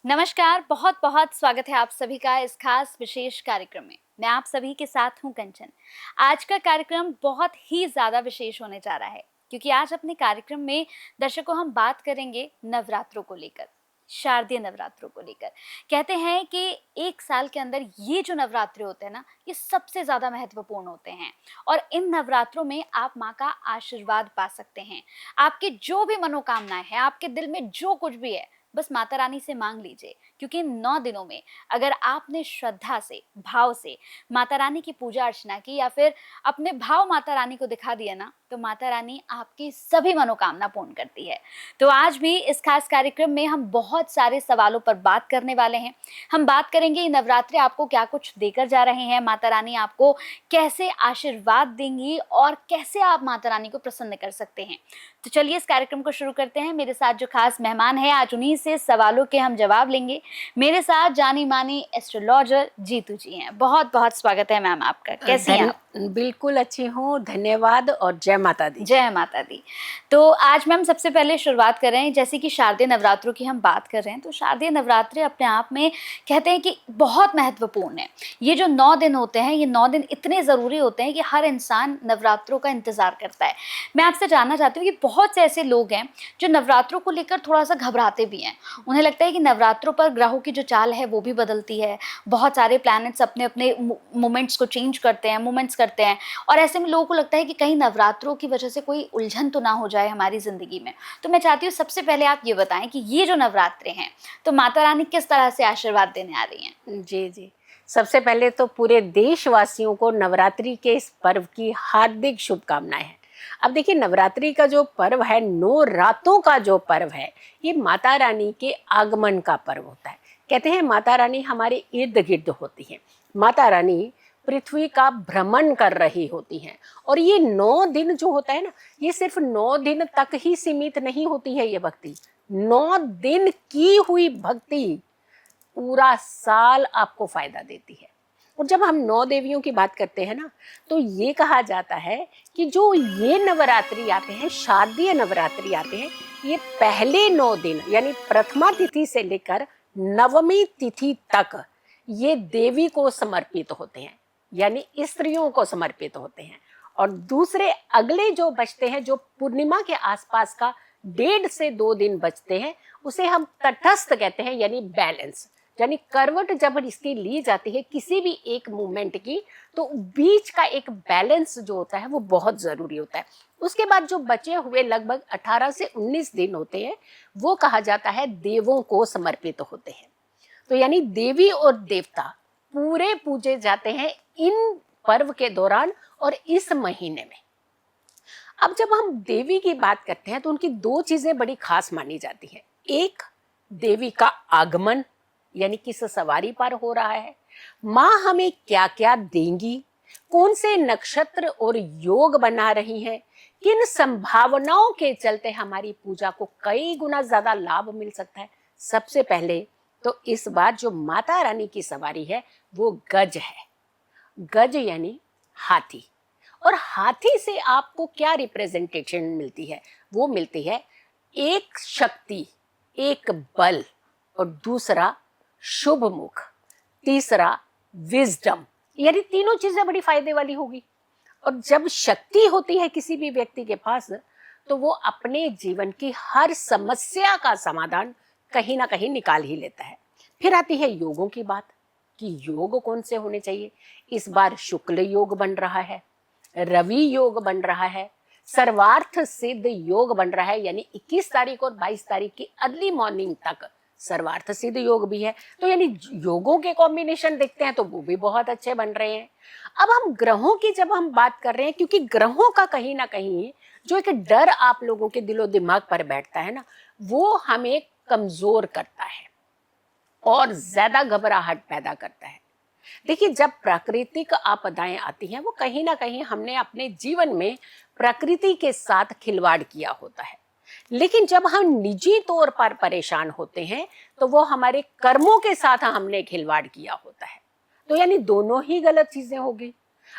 नमस्कार, बहुत बहुत स्वागत है आप सभी का इस खास विशेष कार्यक्रम में। मैं आप सभी के साथ हूं कंचन। आज का कार्यक्रम बहुत ही ज़्यादा विशेष होने जा रहा है क्योंकि आज अपने कार्यक्रम में दर्शकों हम बात करेंगे नवरात्रों को लेकर, शारदीय नवरात्रों को लेकर। कहते हैं कि एक साल के अंदर ये जो नवरात्रे होते हैं ना, ये सबसे ज़्यादा महत्वपूर्ण होते हैं और इन नवरात्रों में आप माँ का आशीर्वाद पा सकते हैं। आपकी जो भी मनोकामनाएं हैं, आपके दिल में जो कुछ भी है, बस माता रानी से मांग लीजिए क्योंकि इन 9 दिनों में अगर आपने श्रद्धा से, भाव से माता रानी की पूजा अर्चना की या फिर अपने भाव माता रानी को दिखा दिया ना, तो माता रानी आपकी सभी मनोकामना पूर्ण करती है। तो आज भी इस खास कार्यक्रम में हम बहुत सारे सवालों पर बात करने वाले हैं। हम बात करेंगे ये नवरात्रे आपको क्या कुछ देकर जा रहे हैं, माता रानी आपको कैसे आशीर्वाद देंगी और कैसे आप माता रानी को प्रसन्न कर सकते हैं। तो चलिए इस कार्यक्रम को शुरू करते हैं। मेरे साथ जो खास मेहमान है, आज उन्हीं से सवालों के हम जवाब लेंगे। मेरे साथ जानी मानी एस्ट्रोलॉजर जीतू जी हैं। बहुत बहुत स्वागत है मैम आपका। कैसी हैं आप? बिल्कुल अच्छी हूँ, धन्यवाद और जय माता दी। जय माता दी। तो आज मैम सबसे पहले शुरुआत कर रहे हैं, जैसे कि शारदीय नवरात्रों की हम बात कर रहे हैं, तो शारदीय नवरात्रे अपने आप में कहते हैं कि बहुत महत्वपूर्ण है। ये जो 9 दिन होते हैं, ये 9 दिन इतने ज़रूरी होते हैं कि हर इंसान नवरात्रों का इंतज़ार करता है। मैं आपसे जानना चाहती हूँ कि बहुत से ऐसे लोग हैं जो नवरात्रों को लेकर थोड़ा सा घबराते भी हैं। उन्हें लगता है कि नवरात्रों पर ग्रहों की जो चाल है वो भी बदलती है, बहुत सारे प्लैनेट्स अपने अपने मोमेंट्स को चेंज करते हैं, मूवमेंट्स करते हैं, और ऐसे में लोगों को लगता है कि कहीं नवरात्रों की वजह से कोई उलझन तो ना हो जाए हमारी ज़िंदगी में। तो मैं चाहती हूँ सबसे पहले आप ये बताएं कि ये जो नवरात्रे हैं, तो माता रानी किस तरह से आशीर्वाद देने आ रही हैं? जी जी, सबसे पहले तो पूरे देशवासियों को नवरात्रि के इस पर्व की हार्दिक शुभकामनाएं हैं। अब देखिए, नवरात्रि का जो पर्व है, 9 रातों का जो पर्व है, ये माता रानी के आगमन का पर्व होता है। कहते हैं माता रानी हमारे इर्द गिर्द होती हैं। माता रानी पृथ्वी का भ्रमण कर रही होती हैं और ये 9 दिन जो होता है ना, ये सिर्फ 9 दिन तक ही सीमित नहीं होती है। ये भक्ति 9 दिन की हुई भक्ति पूरा साल आपको फायदा देती है। और जब हम 9 देवियों की बात करते हैं ना, तो ये कहा जाता है कि जो ये नवरात्रि आते हैं, शारदीय नवरात्रि आते हैं, ये पहले 9 दिन यानी प्रथमा तिथि से लेकर नवमी तिथि तक ये देवी को समर्पित होते हैं, यानी स्त्रियों को समर्पित होते हैं। और दूसरे अगले जो बचते हैं, जो पूर्णिमा के आसपास का 1.5 से 2 दिन बचते हैं, उसे हम तटस्थ कहते हैं, यानी बैलेंस। यानी करवट जब इसकी ली जाती है किसी भी एक मूवमेंट की, तो बीच का एक बैलेंस जो होता है वो बहुत जरूरी होता है। उसके बाद जो बचे हुए लगभग 18 से 19 दिन होते हैं, वो कहा जाता है देवों को समर्पित होते हैं। तो यानी देवी और देवता पूरे पूजे जाते हैं इन पर्व के दौरान और इस महीने में। अब जब हम देवी की बात करते हैं तो उनकी 2 चीजें बड़ी खास मानी जाती हैं। एक, देवी का आगमन, यानी किस सवारी पर हो रहा है, माँ हमें क्या क्या देंगी, कौन से नक्षत्र और योग बना रही हैं, किन संभावनाओं के चलते हमारी पूजा को कई गुना ज्यादा लाभ मिल सकता है। सबसे पहले तो इस बार जो माता रानी की सवारी है वो गज है। गज यानी हाथी। और हाथी से आपको क्या रिप्रेजेंटेशन मिलती है? वो मिलती है एक शक्ति, एक बल, और दूसरा शुभ मुख, तीसरा विजडम। यानी तीनों चीजें बड़ी फायदे वाली होगी। और जब शक्ति होती है किसी भी व्यक्ति के पास, तो वो अपने जीवन की हर समस्या का समाधान कहीं ना कहीं निकाल ही लेता है। फिर आती है योगों की बात कि योग कौन से होने चाहिए। इस बार शुक्ल योग बन रहा है, रवि योग बन रहा है, सर्वार्थ सिद्ध योग बन रहा है, यानी 21 तारीख और 22 तारीख की अर्ली मॉर्निंग तक सर्वार्थ सिद्ध योग भी है। तो यानी योगों के कॉम्बिनेशन देखते हैं तो वो भी बहुत अच्छे बन रहे हैं। अब हम ग्रहों की जब हम बात कर रहे हैं, क्योंकि ग्रहों का कहीं ना कहीं जो एक डर आप लोगों के दिलो दिमाग पर बैठता है ना, वो हमें कमजोर करता है और ज्यादा घबराहट पैदा करता है। देखिए, जब प्राकृतिक आपदाएं आती हैं, वो कहीं ना कहीं हमने अपने जीवन में प्रकृति के साथ खिलवाड़ किया होता है। लेकिन जब हम निजी तौर पर परेशान होते हैं, तो वो हमारे कर्मों के साथ हमने खिलवाड़ किया होता है। तो यानी दोनों ही गलत चीजें होगी।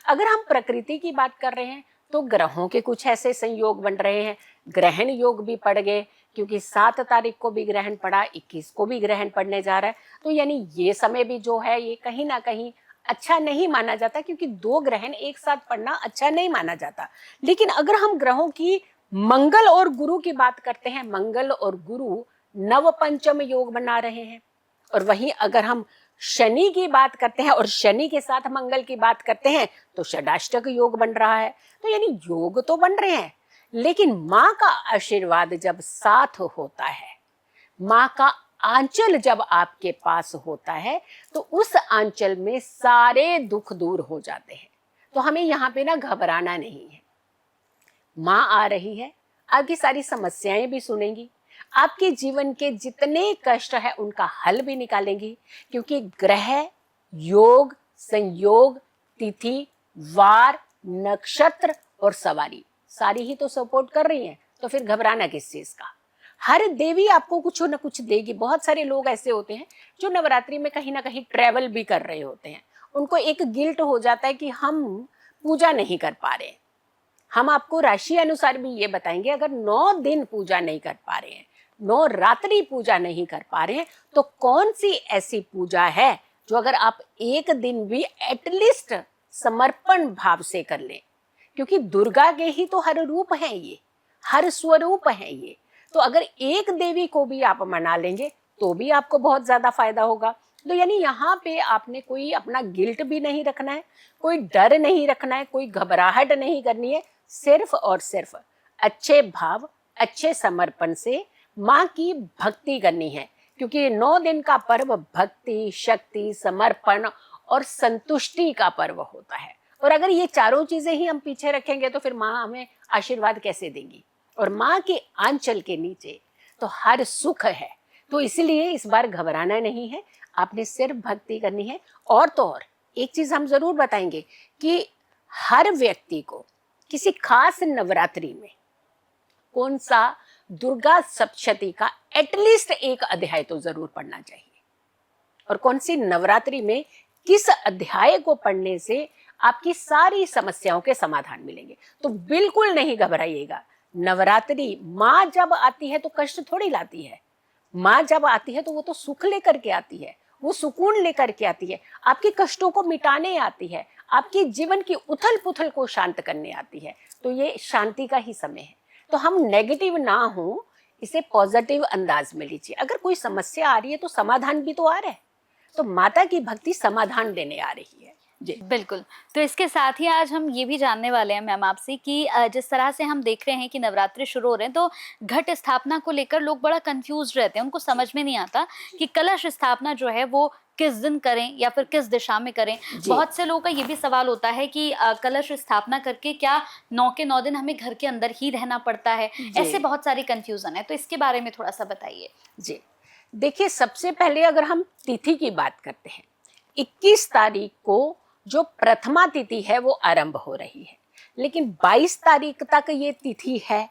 अगर हम प्रकृति की बात कर रहे हैं, तो ग्रहों के कुछ ऐसे संयोग बन रहे हैं, ग्रहण योग भी पड़ गए, क्योंकि 7 तारीख को भी ग्रहण पड़ा, 21 को भी ग्रहण पड़ने जा रहा है। तो यानी ये समय भी जो है ये कहीं ना कहीं अच्छा नहीं माना जाता, क्योंकि 2 ग्रहण एक साथ पड़ना अच्छा नहीं माना जाता। लेकिन अगर हम ग्रहों की मंगल और गुरु की बात करते हैं, मंगल और गुरु नव पंचम योग बना रहे हैं। और वहीं अगर हम शनि की बात करते हैं और शनि के साथ मंगल की बात करते हैं तो षडाष्टक योग बन रहा है। तो यानी योग तो बन रहे हैं, लेकिन माँ का आशीर्वाद जब साथ होता है, माँ का आंचल जब आपके पास होता है, तो उस आंचल में सारे दुख दूर हो जाते हैं। तो हमें यहाँ पे ना घबराना नहीं है। माँ आ रही है, आपकी सारी समस्याएं भी सुनेंगी, आपके जीवन के जितने कष्ट है उनका हल भी निकालेंगी, क्योंकि ग्रह, योग, संयोग, तिथि, वार, नक्षत्र और सवारी सारी ही तो सपोर्ट कर रही हैं। तो फिर घबराना किस चीज का। हर देवी आपको कुछ न कुछ देगी। बहुत सारे लोग ऐसे होते हैं जो नवरात्रि में कहीं ना कहीं ट्रेवल भी कर रहे होते हैं, उनको एक गिल्ट हो जाता है कि हम पूजा नहीं कर पा रहे। हम आपको राशि अनुसार भी ये बताएंगे, अगर 9 दिन पूजा नहीं कर पा रहे हैं, 9 रात्रि पूजा नहीं कर पा रहे हैं, तो कौन सी ऐसी पूजा है जो अगर आप एक दिन भी एटलीस्ट समर्पण भाव से कर लें। क्योंकि दुर्गा के ही तो हर रूप हैं ये, हर स्वरूप हैं ये। तो अगर एक देवी को भी आप मना लेंगे तो भी आपको बहुत ज्यादा फायदा होगा। तो यानी यहाँ पे आपने कोई अपना गिल्ट भी नहीं रखना है, कोई डर नहीं रखना है, कोई घबराहट नहीं करनी है। सिर्फ और सिर्फ अच्छे भाव, अच्छे समर्पण से माँ की भक्ति करनी है, क्योंकि 9 दिन का पर्व भक्ति, शक्ति, समर्पण और संतुष्टि का पर्व होता है। और अगर ये चारों चीजें ही हम पीछे रखेंगे तो फिर माँ हमें आशीर्वाद कैसे देंगी। और माँ के आंचल के नीचे तो हर सुख है। तो इसलिए इस बार घबराना नहीं है, आपने सिर्फ भक्ति करनी है। और तो और एक चीज हम जरूर बताएंगे कि हर व्यक्ति को किसी खास नवरात्रि में कौन सा दुर्गा सप्तशती का एटलीस्ट एक अध्याय तो जरूर पढ़ना चाहिए, और कौन सी नवरात्रि में किस अध्याय को पढ़ने से आपकी सारी समस्याओं के समाधान मिलेंगे। तो बिल्कुल नहीं घबराइएगा। नवरात्रि माँ जब आती है तो कष्ट थोड़ी लाती है। माँ जब आती है तो वो तो सुख लेकर के आती है, वो सुकून लेकर के आती है, आपके कष्टों को मिटाने आती है, आपके जीवन की उथल पुथल को शांत करने आती है। तो ये शांति का ही समय है। तो हम नेगेटिव ना हो, इसे पॉजिटिव अंदाज में लीजिए। अगर कोई समस्या आ रही है तो समाधान भी तो आ रहा है। तो माता की भक्ति समाधान देने आ रही है। जी बिल्कुल। तो इसके साथ ही आज हम ये भी जानने वाले हैं मैम आपसे कि जिस तरह से हम देख रहे हैं कि नवरात्रि शुरू हो रहे हैं, तो घट स्थापना को लेकर लोग बड़ा कंफ्यूज रहते हैं। उनको समझ में नहीं आता कि कलश स्थापना जो है वो किस दिन करें या फिर किस दिशा में करें। बहुत से लोगों का ये भी सवाल होता है कि कलश स्थापना करके क्या 9 के 9 दिन हमें घर के अंदर ही रहना पड़ता है। ऐसे बहुत सारी कंफ्यूजन है, तो इसके बारे में थोड़ा सा बताइए। जी देखिए, सबसे पहले अगर हम तिथि की बात करते हैं, 21 तारीख को जो प्रथमा तिथि है वो आरंभ हो रही है, लेकिन 22 तारीख तक ये तिथि है।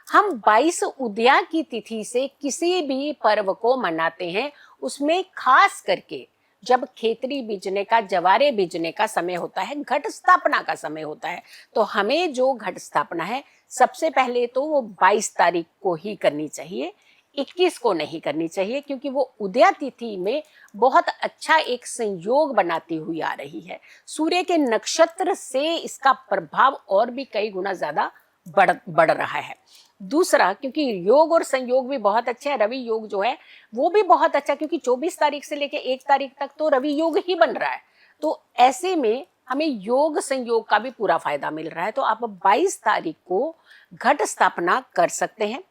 हम 22 उदया की तिथि से किसी भी पर्व को मनाते हैं, उसमें खास करके जब खेतरी बीजने का, जवारे बीजने का समय होता है, घट स्थापना का समय होता है, तो हमें जो घट स्थापना है सबसे पहले तो वो 22 तारीख को ही करनी चाहिए, 21 को नहीं करनी चाहिए, क्योंकि वो उदया तिथि में बहुत अच्छा एक संयोग बनाती हुई आ रही है। सूर्य के नक्षत्र से इसका प्रभाव और भी कई गुना ज्यादा बढ़ रहा है। दूसरा, क्योंकि योग और संयोग भी बहुत अच्छे हैं, रवि योग जो है वो भी बहुत अच्छा, क्योंकि 24 तारीख से लेके 1 तारीख तक तो रवि योग ही बन रहा है। तो ऐसे में हमें योग संयोग का भी पूरा फायदा मिल रहा है। तो आप 22 तारीख को घट स्थापना कर सकते हैं।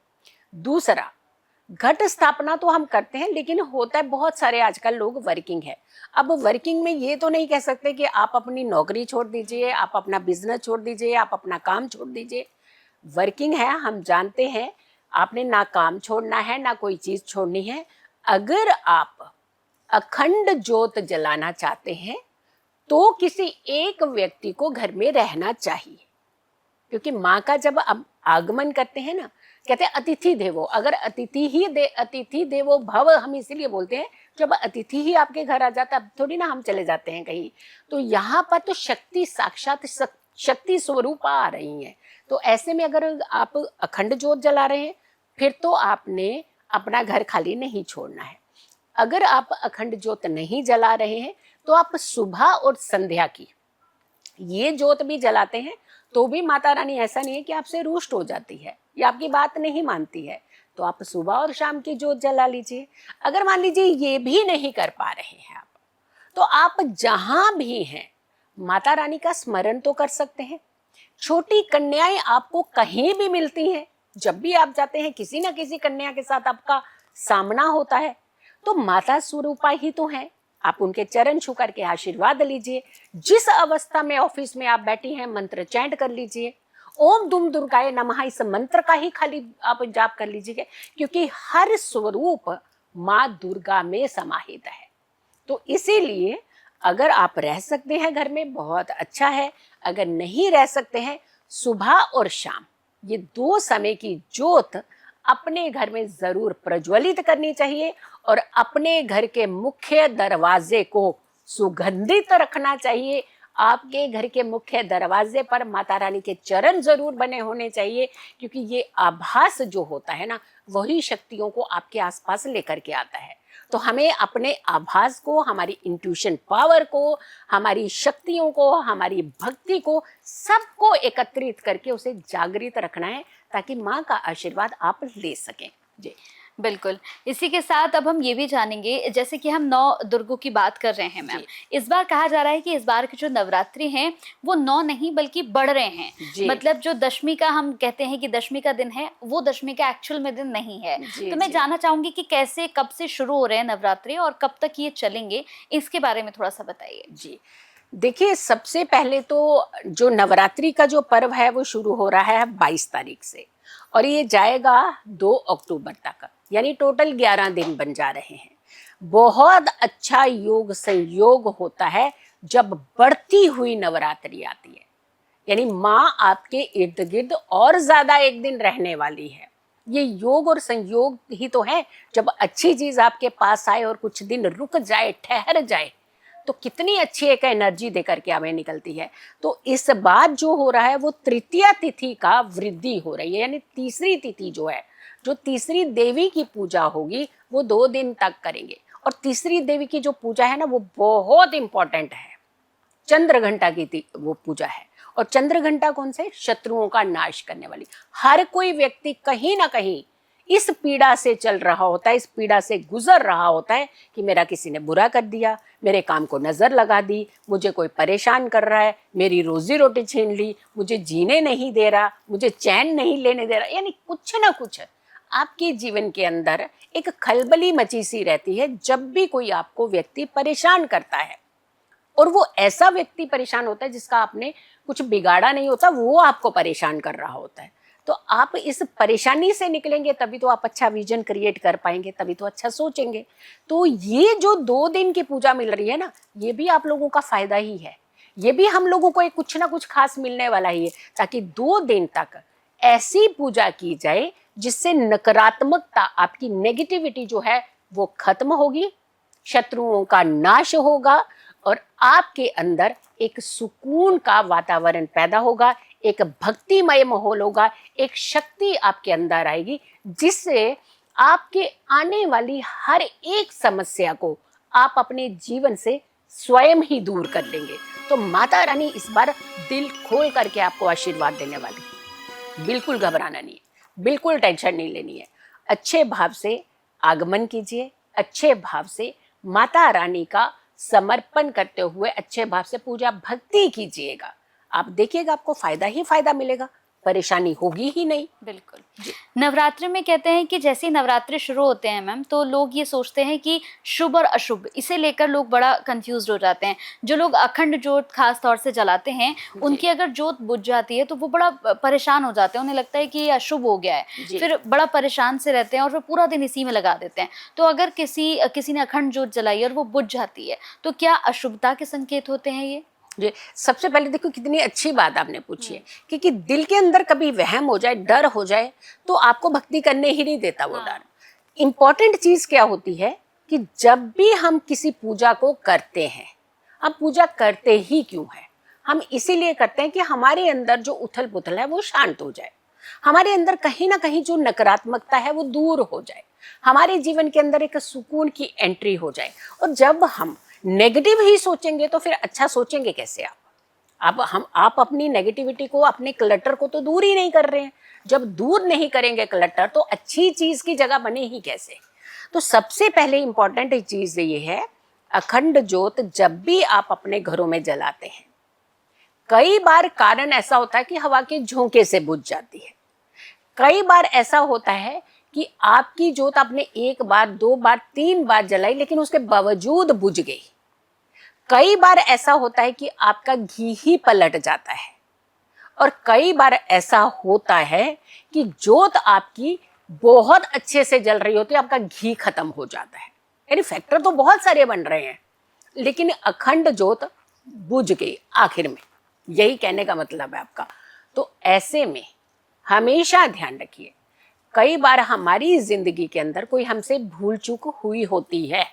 दूसरा, घट स्थापना तो हम करते हैं, लेकिन होता है बहुत सारे आजकल लोग वर्किंग है। अब वर्किंग में ये तो नहीं कह सकते कि आप अपनी नौकरी छोड़ दीजिए, आप अपना बिजनेस छोड़ दीजिए, आप अपना काम छोड़ दीजिए। वर्किंग है, हम जानते हैं, आपने ना काम छोड़ना है ना कोई चीज छोड़नी है। अगर आप अखंड ज्योत जलाना चाहते हैं तो किसी एक व्यक्ति को घर में रहना चाहिए, क्योंकि माँ का जब आगमन करते हैं ना, कहते हैं अतिथि देवो। अगर अतिथि देवो भव हम इसीलिए बोलते हैं, जब अतिथि ही आपके घर आ जाता है, थोड़ी ना हम चले जाते हैं कहीं। तो यहाँ पर तो शक्ति, साक्षात शक्ति स्वरूप आ रही है। तो ऐसे में अगर आप अखंड ज्योत जला रहे हैं फिर तो आपने अपना घर खाली नहीं छोड़ना है। अगर आप अखंड ज्योत नहीं जला रहे हैं तो आप सुबह और संध्या की ये ज्योत भी जलाते हैं तो भी माता रानी ऐसा नहीं है कि आपसे रुष्ट हो जाती है या आपकी बात नहीं मानती है, तो आप सुबह और शाम की ज्योत जला लीजिए। अगर मान लीजिए ये भी नहीं कर पा रहे हैं आप, तो आप जहां भी हैं माता रानी का स्मरण तो कर सकते हैं। छोटी कन्याएं आपको कहीं भी मिलती हैं, जब भी आप जाते हैं किसी ना किसी कन्या के साथ आपका सामना होता है, तो माता स्वरूपा ही तो है। आप उनके चरण छू करके आशीर्वाद लीजिए। जिस अवस्था में ऑफिस में आप बैठी हैं मंत्र चैंट कर लीजिए, ओम दुम दुर्गाय नमः इस मंत्र का ही खाली आप जाप कर लीजिए, क्योंकि हर स्वरूप माँ दुर्गा में समाहित है। तो इसीलिए अगर आप रह सकते हैं घर में बहुत अच्छा है, अगर नहीं रह सकते हैं सुबह और शाम ये 2 समय की ज्योत अपने घर में जरूर प्रज्वलित करनी चाहिए और अपने घर के मुख्य दरवाजे को सुगंधित रखना चाहिए। आपके घर के मुख्य दरवाजे पर माता रानी के चरण जरूर बने होने चाहिए, क्योंकि ये आभास जो होता है ना वही शक्तियों को आपके आसपास लेकर के आता है। तो हमें अपने आभास को, हमारी इंट्यूशन पावर को, हमारी शक्तियों को, हमारी भक्ति को, सबको एकत्रित करके उसे जागृत रखना है ताकि माँ का आशीर्वाद आप ले सकें। जी बिल्कुल। इसी के साथ अब हम ये भी जानेंगे, जैसे कि हम 9 दुर्गों की बात कर रहे हैं मैम, इस बार कहा जा रहा है कि इस बार के जो नवरात्रि हैं वो 9 नहीं बल्कि बढ़ रहे हैं। मतलब जो दशमी का हम कहते हैं कि दशमी का दिन है, वो दशमी का एक्चुअल में दिन नहीं है। तो मैं जानना चाहूंगी कि कैसे, कब से शुरू हो रहे हैं नवरात्रि और कब तक ये चलेंगे, इसके बारे में थोड़ा सा बताइए। जी देखिए, सबसे पहले तो जो नवरात्रि का जो पर्व है वो शुरू हो रहा है 22 तारीख से और ये जाएगा 2 अक्टूबर तक, यानी टोटल 11 दिन बन जा रहे हैं। बहुत अच्छा योग संयोग होता है जब बढ़ती हुई नवरात्रि आती है, यानी माँ आपके इर्द गिर्द और ज्यादा एक दिन रहने वाली है। ये योग और संयोग ही तो है, जब अच्छी चीज आपके पास आए और कुछ दिन रुक जाए, ठहर जाए, तो कितनी अच्छी एक एनर्जी देकर के हमें निकलती है। तो इस बार जो हो रहा है वो तृतीया तिथि का वृद्धि हो रही है, यानी तीसरी तिथि जो है, जो तीसरी देवी की पूजा होगी वो 2 दिन तक करेंगे। और तीसरी देवी की जो पूजा है ना वो बहुत इंपॉर्टेंट है, चंद्र घंटा की वो पूजा है। और चंद्र घंटा कौन से? शत्रुओं का नाश करने वाली। हर कोई व्यक्ति कहीं ना कहीं इस पीड़ा से चल रहा होता है, इस पीड़ा से गुजर रहा होता है कि मेरा किसी ने बुरा कर दिया, मेरे काम को नजर लगा दी, मुझे कोई परेशान कर रहा है, मेरी रोजी रोटी छीन ली, मुझे जीने नहीं दे रहा, मुझे चैन नहीं लेने दे रहा। यानी कुछ ना कुछ आपके जीवन के अंदर एक खलबली मची सी रहती है जब भी कोई आपको व्यक्ति परेशान करता है। और वो ऐसा व्यक्ति परेशान होता है जिसका आपने कुछ बिगाड़ा नहीं होता, वो आपको परेशान कर रहा होता है। तो आप इस परेशानी से निकलेंगे तभी तो आप अच्छा विजन क्रिएट कर पाएंगे, तभी तो अच्छा सोचेंगे। तो ये जो 2 दिन की पूजा मिल रही है ना, ये भी आप लोगों का फायदा ही है, ये भी हम लोगों को एक कुछ ना कुछ खास मिलने वाला ही है, ताकि 2 दिन तक ऐसी पूजा की जाए जिससे नकारात्मकता, आपकी नेगेटिविटी जो है वो खत्म होगी, शत्रुओं का नाश होगा और आपके अंदर एक सुकून का वातावरण पैदा होगा, एक भक्तिमय माहौल होगा, एक शक्ति आपके अंदर आएगी जिससे आपके आने वाली हर एक समस्या को आप अपने जीवन से स्वयं ही दूर कर लेंगे। तो माता रानी इस बार दिल खोल करके आपको आशीर्वाद देने वाली है। बिल्कुल घबराना नहीं है, बिल्कुल टेंशन नहीं लेनी है। अच्छे भाव से आगमन कीजिए, अच्छे भाव से माता रानी का समर्पण करते हुए अच्छे भाव से पूजा भक्ति कीजिएगा। आप देखिएगा आपको फायदा ही फायदा मिलेगा, परेशानी होगी ही नहीं। बिल्कुल। नवरात्रि में कहते हैं कि जैसे ही नवरात्रि शुरू होते हैं मैम, तो लोग ये सोचते हैं कि शुभ और अशुभ, इसे लेकर लोग बड़ा कंफ्यूज हो जाते हैं। जो लोग अखंड ज्योत खास तौर से जलाते हैं, उनकी अगर ज्योत बुझ जाती है तो वो बड़ा परेशान हो जाते हैं, उन्हें लगता है कि ये अशुभ हो गया है, फिर बड़ा परेशान से रहते हैं और फिर पूरा दिन इसी में लगा देते हैं। तो अगर किसी ने अखंड ज्योत जलाई और वो बुझ जाती है तो क्या अशुभता के संकेत होते हैं ये? जी, सबसे पहले देखो कितनी अच्छी बात आपने पूछी है, क्योंकि दिल के अंदर कभी वहम हो जाए, डर हो जाए, तो आपको भक्ति करने ही नहीं देता वो डर। इम्पोर्टेंट चीज क्या होती है कि जब भी हम किसी पूजा को करते हैं, हम पूजा करते ही क्यों है? हम इसीलिए करते हैं कि हमारे अंदर जो उथल पुथल है वो शांत हो जाए। हमारे अंदर कहीं ना कहीं जो नकारात्मकता है वो दूर हो जाए, हमारे जीवन के अंदर एक सुकून की एंट्री हो जाए। और जब हम नेगेटिव ही सोचेंगे तो फिर अच्छा सोचेंगे कैसे आप? अब आप अपनी नेगेटिविटी को, अपने क्लटर को तो दूर ही नहीं कर रहे हैं। जब दूर नहीं करेंगे क्लटर तो अच्छी चीज की जगह बने ही कैसे? तो सबसे पहले इंपॉर्टेंट चीज ये है, अखंड ज्योत जब भी आप अपने घरों में जलाते हैं, कई बार कारण ऐसा होता है कि हवा के झोंके से बुझ जाती है। कई बार ऐसा होता है कि आपकी ज्योत आपने एक बार, दो बार, तीन बार जलाई लेकिन उसके बावजूद बुझ गई। कई बार ऐसा होता है कि आपका घी ही पलट जाता है। और कई बार ऐसा होता है कि ज्योत आपकी बहुत अच्छे से जल रही होती है, आपका घी खत्म हो जाता है। यानी फैक्टर तो बहुत सारे बन रहे हैं लेकिन अखंड ज्योत बुझ गई आखिर में, यही कहने का मतलब है आपका। तो ऐसे में हमेशा ध्यान रखिए, कई बार हमारी जिंदगी के अंदर कोई हमसे भूल चूक हुई होती है।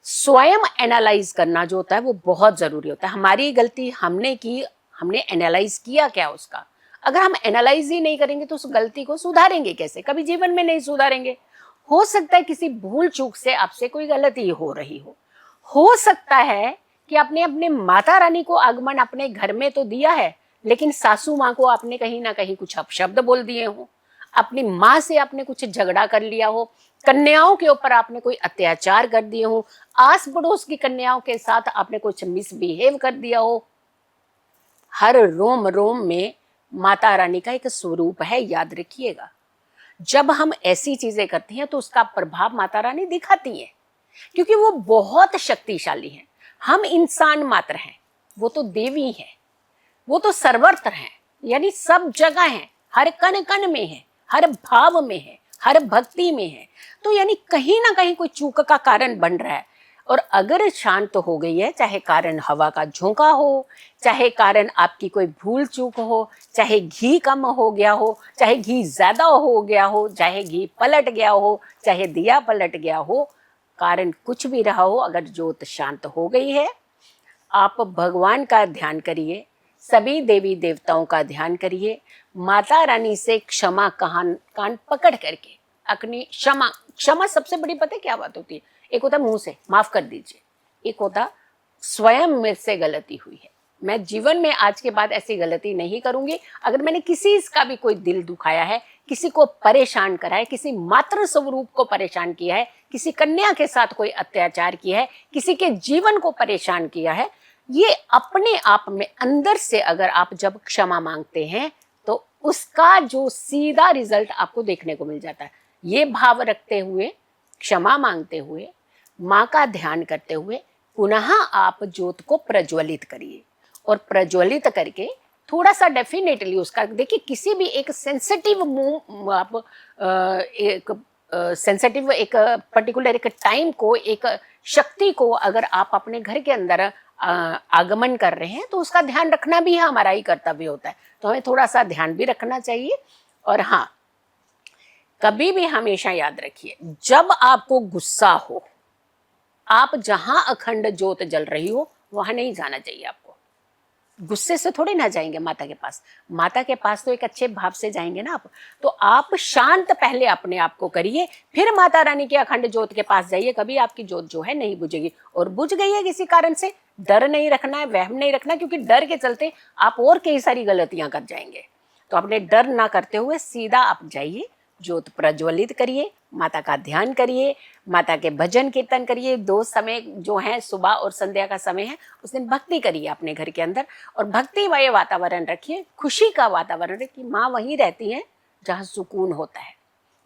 स्वयं एनालाइज करना जो होता है वो बहुत जरूरी होता है। हमारी गलती हमने की, हमने एनालाइज किया क्या उसका? अगर हम एनालाइज ही नहीं करेंगे तो उस गलती को सुधारेंगे कैसे? कभी जीवन में नहीं सुधारेंगे। हो सकता है किसी भूल चूक से आपसे कोई गलती हो रही हो सकता है कि आपने अपने माता रानी को आगमन अपने घर में तो दिया है लेकिन सासू माँ को आपने कहीं ना कहीं कुछ अपशब्द बोल दिए हो, अपनी माँ से आपने कुछ झगड़ा कर लिया हो, कन्याओं के ऊपर आपने कोई अत्याचार कर दिए हो, आस पड़ोस की कन्याओं के साथ आपने कुछ मिसबिहेव कर दिया हो। हर रोम रोम में माता रानी का एक स्वरूप है, याद रखिएगा। जब हम ऐसी चीजें करती हैं तो उसका प्रभाव माता रानी दिखाती हैं क्योंकि वो बहुत शक्तिशाली हैं। हम इंसान मात्र हैं, वो तो देवी हैं, वो तो सर्वत्र हैं, यानी सब जगह हैं, हर कण कण में है, हर भाव में है, हर भक्ति में है। तो यानी कहीं ना कहीं कोई चूक का कारण बन रहा है। और अगर शांत हो गई है, चाहे कारण हवा का झोंका हो, चाहे कारण आपकी कोई भूल चूक हो, चाहे घी कम हो गया हो, चाहे घी ज्यादा हो गया हो, चाहे घी पलट गया हो, चाहे दिया पलट गया हो, कारण कुछ भी रहा हो, अगर ज्योत शांत हो गई है, आप भगवान का ध्यान करिए, सभी देवी देवताओं का ध्यान करिए, माता रानी से क्षमा कान पकड़ करके अपनी क्षमा सबसे बड़ी पता है क्या बात होती है? एक होता मुंह से माफ कर दीजिए, एक होता स्वयं मेरे से गलती हुई है, मैं जीवन में आज के बाद ऐसी गलती नहीं करूंगी। अगर मैंने किसी का भी कोई दिल दुखाया है, किसी को परेशान करा है, किसी मातृ स्वरूप को परेशान किया है, किसी कन्या के साथ कोई अत्याचार किया है, किसी के जीवन को परेशान किया है, ये अपने आप में अंदर से अगर आप जब क्षमा मांगते हैं तो उसका जो सीधा रिजल्ट आपको देखने को मिल जाता है। ये भाव रखते हुए, क्षमा मांगते हुए, माँ का ध्यान करते हुए पुनः आप ज्योत को प्रज्वलित करिए। और प्रज्वलित करके थोड़ा सा डेफिनेटली उसका देखिए, किसी भी एक सेंसिटिव मूव आप एक सेंसिटिव एक पर्टिकुलर एक टाइम को, एक शक्ति को अगर आप अपने घर के अंदर आगमन कर रहे हैं तो उसका ध्यान रखना भी हमारा ही कर्तव्य होता है। तो हमें थोड़ा सा ध्यान भी रखना चाहिए। और हाँ, कभी भी हमेशा याद रखिए, जब आपको गुस्सा हो, आप जहां अखंड ज्योत जल रही हो वहां नहीं जाना चाहिए आपको। गुस्से से थोड़ी ना जाएंगे माता के पास, माता के पास तो एक अच्छे भाव से जाएंगे ना आप। तो आप शांत पहले अपने आप को करिए, फिर माता रानी के अखंड ज्योत के पास जाइए। कभी आपकी ज्योत जो है नहीं बुझेगी। और बुझ गई है किसी कारण से, डर नहीं रखना है, वहम नहीं रखना, क्योंकि डर के चलते आप और कई सारी गलतियां कर जाएंगे। तो अपने डर ना करते हुए सीधा आप जाइए, ज्योत प्रज्वलित करिए, माता का ध्यान करिए, माता के भजन कीर्तन करिए। 2 समय जो है, सुबह और संध्या का समय है, उस दिन भक्ति करिए अपने घर के अंदर। और भक्तिमय वातावरण रखिए, खुशी का वातावरण रखिए। माँ वहीं रहती है जहाँ सुकून होता है,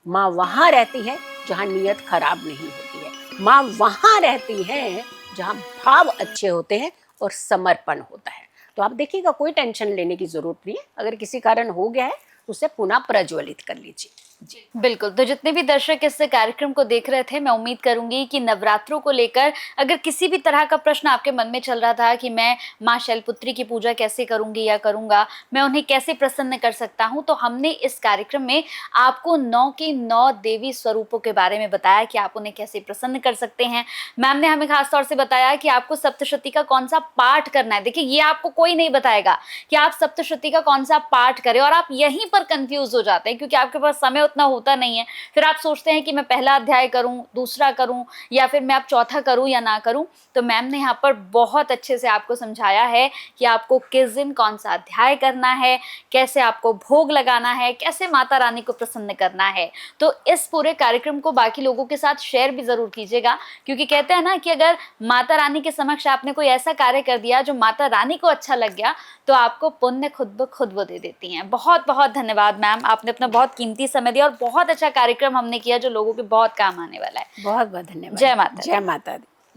माँ वहाँ रहती है जहाँ नीयत खराब नहीं होती है, माँ वहाँ रहती है जहाँ भाव अच्छे होते हैं और समर्पण होता है। तो आप देखिएगा, कोई टेंशन लेने की जरूरत नहीं है। अगर किसी कारण हो गया है तो उसे पुनः प्रज्वलित कर लीजिए। बिल्कुल। तो जितने भी दर्शक इस कार्यक्रम को देख रहे थे, मैं उम्मीद करूंगी कि नवरात्रों को लेकर अगर किसी भी तरह का प्रश्न आपके मन में चल रहा था कि मैं माँ शैलपुत्री की पूजा कैसे करूंगी या करूंगा, मैं उन्हें कैसे प्रसन्न कर सकता हूं, तो हमने इस कार्यक्रम में आपको 9 के 9 देवी स्वरूपों के बारे में बताया कि आप उन्हें कैसे प्रसन्न कर सकते हैं। मैम ने हमें खास तौर से बताया कि आपको सप्तशती का कौन सा पाठ करना है। देखिए, ये आपको कोई नहीं बताएगा कि आप सप्तशती का कौन सा पाठ करें, और आप यहीं पर कंफ्यूज हो जाते हैं क्योंकि आपके पास समय उतना होता नहीं है। फिर आप सोचते हैं कि मैं पहला अध्याय करूं, दूसरा करूं, या फिर मैं अब चौथा करूं या ना करूं। तो मैम ने यहाँ पर बहुत अच्छे से आपको समझाया है कि आपको किस दिन कौन सा अध्याय करना है, कैसे आपको भोग लगाना है, कैसे माता रानी को प्रसन्न करना है। तो इस पूरे कार्यक्रम को बाकी लोगों के साथ शेयर भी जरूर कीजिएगा, क्योंकि कहते हैं ना कि अगर माता रानी के समक्ष आपने कोई ऐसा कार्य कर दिया जो माता रानी को अच्छा लग गया, तो आपको पुण्य खुद ब खुद वो दे देती हैं। बहुत बहुत धन्यवाद मैम, आपने अपना बहुत कीमती समय दिया और बहुत अच्छा कार्यक्रम हमने किया जो लोगों के बहुत काम आने वाला है। बहुत बहुत धन्यवाद। जय माता दी। जय माता दी।